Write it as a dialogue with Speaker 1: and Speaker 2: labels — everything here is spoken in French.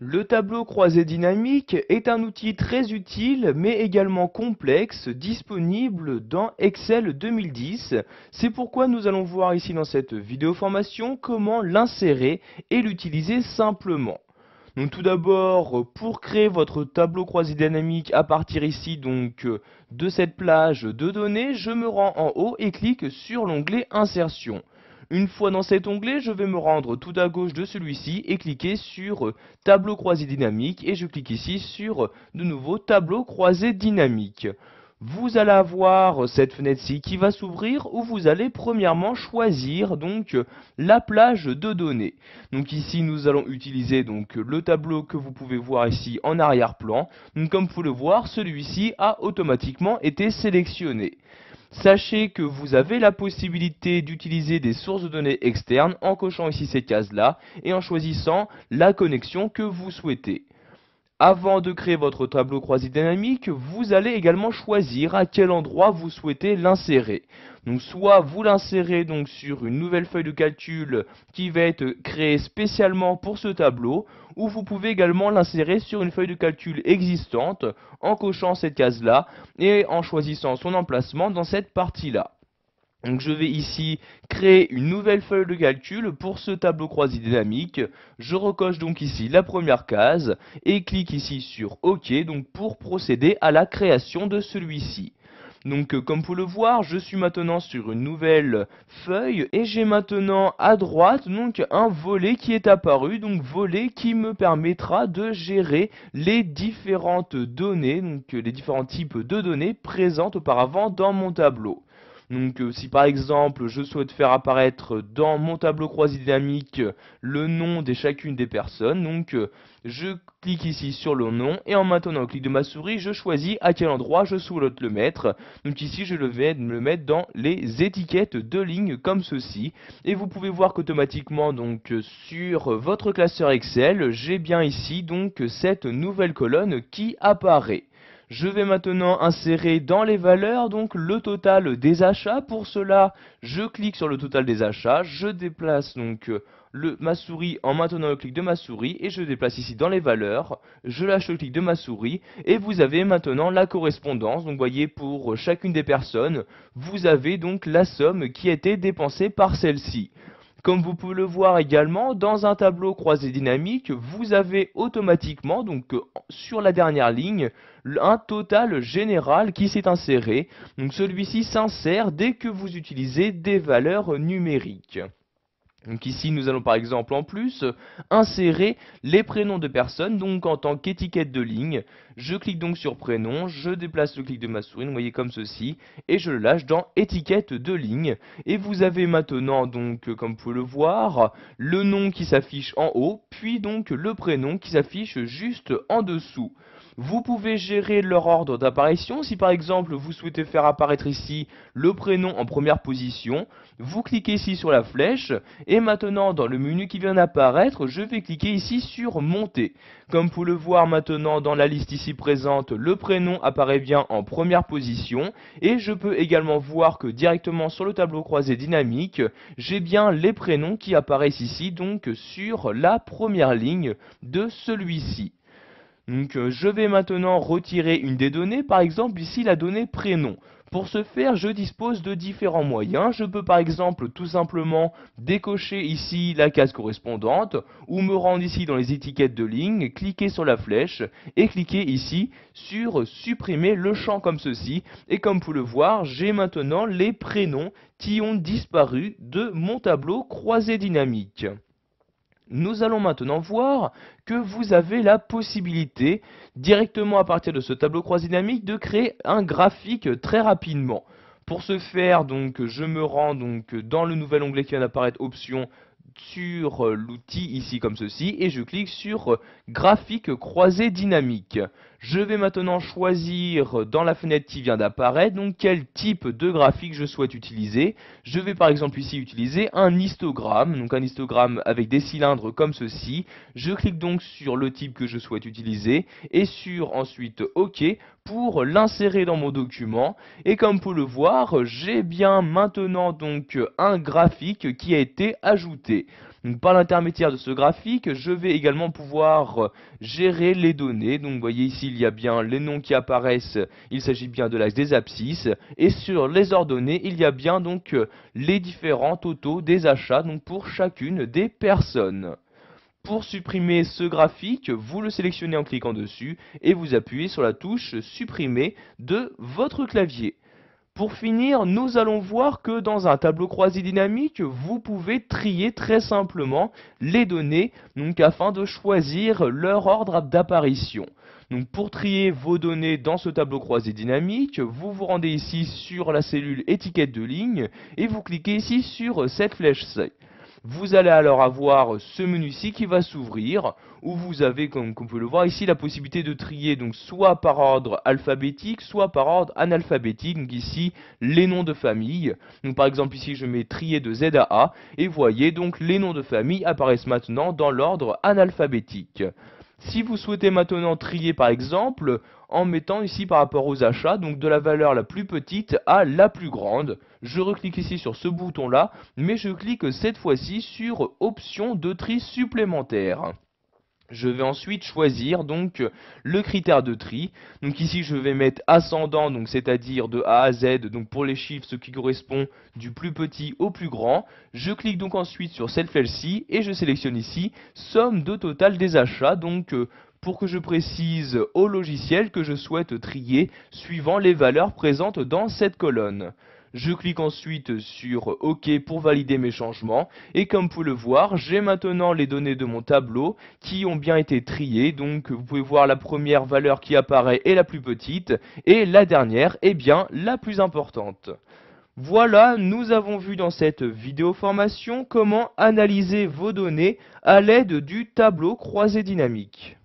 Speaker 1: Le tableau croisé dynamique est un outil très utile mais également complexe disponible dans Excel 2010. C'est pourquoi nous allons voir ici dans cette vidéo formation comment l'insérer et l'utiliser simplement. Donc tout d'abord, pour créer votre tableau croisé dynamique à partir ici de cette plage de données, je me rends en haut et clique sur l'onglet Insertion. Une fois dans cet onglet, je vais me rendre tout à gauche de celui-ci et cliquer sur Tableau croisé dynamique et je clique ici sur de nouveau Tableau croisé dynamique. Vous allez avoir cette fenêtre-ci qui va s'ouvrir où vous allez premièrement choisir la plage de données. Donc ici nous allons utiliser le tableau que vous pouvez voir ici en arrière-plan. Comme vous pouvez le voir, celui-ci a automatiquement été sélectionné. Sachez que vous avez la possibilité d'utiliser des sources de données externes en cochant ici ces cases-là et en choisissant la connexion que vous souhaitez. Avant de créer votre tableau croisé dynamique, vous allez également choisir à quel endroit vous souhaitez l'insérer. Donc soit vous l'insérez sur une nouvelle feuille de calcul qui va être créée spécialement pour ce tableau, ou vous pouvez également l'insérer sur une feuille de calcul existante en cochant cette case-là et en choisissant son emplacement dans cette partie-là. Donc je vais ici créer une nouvelle feuille de calcul pour ce tableau croisé dynamique. Je recoche donc ici la première case et clique ici sur OK pour procéder à la création de celui-ci. Comme vous pouvez le voir, je suis maintenant sur une nouvelle feuille et j'ai maintenant à droite un volet qui est apparu, volet qui me permettra de gérer les différentes données, les différents types de données présentes auparavant dans mon tableau. Si par exemple je souhaite faire apparaître dans mon tableau croisé dynamique le nom de chacune des personnes, je clique ici sur le nom et en maintenant au clic de ma souris, je choisis à quel endroit je souhaite le mettre. Donc ici je vais le mettre dans les étiquettes de ligne comme ceci. Et vous pouvez voir qu'automatiquement sur votre classeur Excel, j'ai bien ici cette nouvelle colonne qui apparaît. Je vais maintenant insérer dans les valeurs le total des achats. Pour cela, je clique sur le total des achats, je déplace ma souris en maintenant le clic de ma souris et je déplace ici dans les valeurs, je lâche le clic de ma souris et vous avez maintenant la correspondance. Donc voyez, pour chacune des personnes, vous avez la somme qui a été dépensée par celle-ci. Comme vous pouvez le voir également, dans un tableau croisé dynamique, vous avez automatiquement, sur la dernière ligne, un total général qui s'est inséré. Donc celui-ci s'insère dès que vous utilisez des valeurs numériques. Donc ici, nous allons par exemple en plus insérer les prénoms de personnes, en tant qu'étiquette de ligne. Je clique donc sur prénom, je déplace le clic de ma souris, vous voyez comme ceci, et je le lâche dans étiquette de ligne. Et vous avez maintenant comme vous pouvez le voir, le nom qui s'affiche en haut, puis le prénom qui s'affiche juste en dessous. Vous pouvez gérer leur ordre d'apparition. Si par exemple vous souhaitez faire apparaître ici le prénom en première position, vous cliquez ici sur la flèche et maintenant dans le menu qui vient d'apparaître, je vais cliquer ici sur monter. Comme vous pouvez le voir maintenant dans la liste ici présente, le prénom apparaît bien en première position et je peux également voir que directement sur le tableau croisé dynamique, j'ai bien les prénoms qui apparaissent ici sur la première ligne de celui-ci. Je vais maintenant retirer une des données, par exemple ici la donnée prénom. Pour ce faire, je dispose de différents moyens. Je peux par exemple tout simplement décocher ici la case correspondante ou me rendre ici dans les étiquettes de ligne, cliquer sur la flèche et cliquer ici sur supprimer le champ comme ceci. Et comme vous pouvez le voir, j'ai maintenant les prénoms qui ont disparu de mon tableau croisé dynamique. Nous allons maintenant voir que vous avez la possibilité, directement à partir de ce tableau croisé dynamique, de créer un graphique très rapidement. Pour ce faire, je me rends dans le nouvel onglet qui vient d'apparaître, Options, sur l'outil ici comme ceci, et je clique sur graphique croisé dynamique. Je vais maintenant choisir dans la fenêtre qui vient d'apparaître quel type de graphique je souhaite utiliser. Je vais par exemple ici utiliser un histogramme, un histogramme avec des cylindres comme ceci. Je clique donc sur le type que je souhaite utiliser et sur ensuite OK pour l'insérer dans mon document. Et comme vous pouvez le voir, j'ai bien maintenant un graphique qui a été ajouté. Donc par l'intermédiaire de ce graphique, je vais également pouvoir gérer les données. Donc vous voyez ici, il y a bien les noms qui apparaissent, il s'agit bien de l'axe des abscisses. Et sur les ordonnées, il y a bien donc les différents totaux des achats donc pour chacune des personnes. Pour supprimer ce graphique, vous le sélectionnez en cliquant dessus et vous appuyez sur la touche supprimer de votre clavier. Pour finir, nous allons voir que dans un tableau croisé dynamique, vous pouvez trier très simplement les données donc afin de choisir leur ordre d'apparition. Donc pour trier vos données dans ce tableau croisé dynamique, vous vous rendez ici sur la cellule étiquette de ligne et vous cliquez ici sur cette flèche-ci. Vous allez alors avoir ce menu-ci qui va s'ouvrir, où vous avez, comme vous pouvez le voir ici, la possibilité de trier donc soit par ordre alphabétique, soit par ordre analphabétique. Donc ici, les noms de famille. Donc par exemple ici, je mets trier de Z à A, et voyez donc les noms de famille apparaissent maintenant dans l'ordre analphabétique. Si vous souhaitez maintenant trier par exemple en mettant ici par rapport aux achats, donc de la valeur la plus petite à la plus grande, je reclique ici sur ce bouton là, mais je clique cette fois-ci sur option de tri supplémentaire. Je vais ensuite choisir donc le critère de tri. Donc ici je vais mettre ascendant, donc c'est-à-dire de A à Z, donc pour les chiffres ce qui correspond du plus petit au plus grand. Je clique donc ensuite sur cette flèche-ci et je sélectionne ici somme de total des achats. Donc pour que je précise au logiciel que je souhaite trier suivant les valeurs présentes dans cette colonne. Je clique ensuite sur OK pour valider mes changements et comme vous pouvez le voir, j'ai maintenant les données de mon tableau qui ont bien été triées. Donc vous pouvez voir la première valeur qui apparaît est la plus petite et la dernière est bien la plus importante. Voilà, nous avons vu dans cette vidéo formation comment analyser vos données à l'aide du tableau croisé dynamique.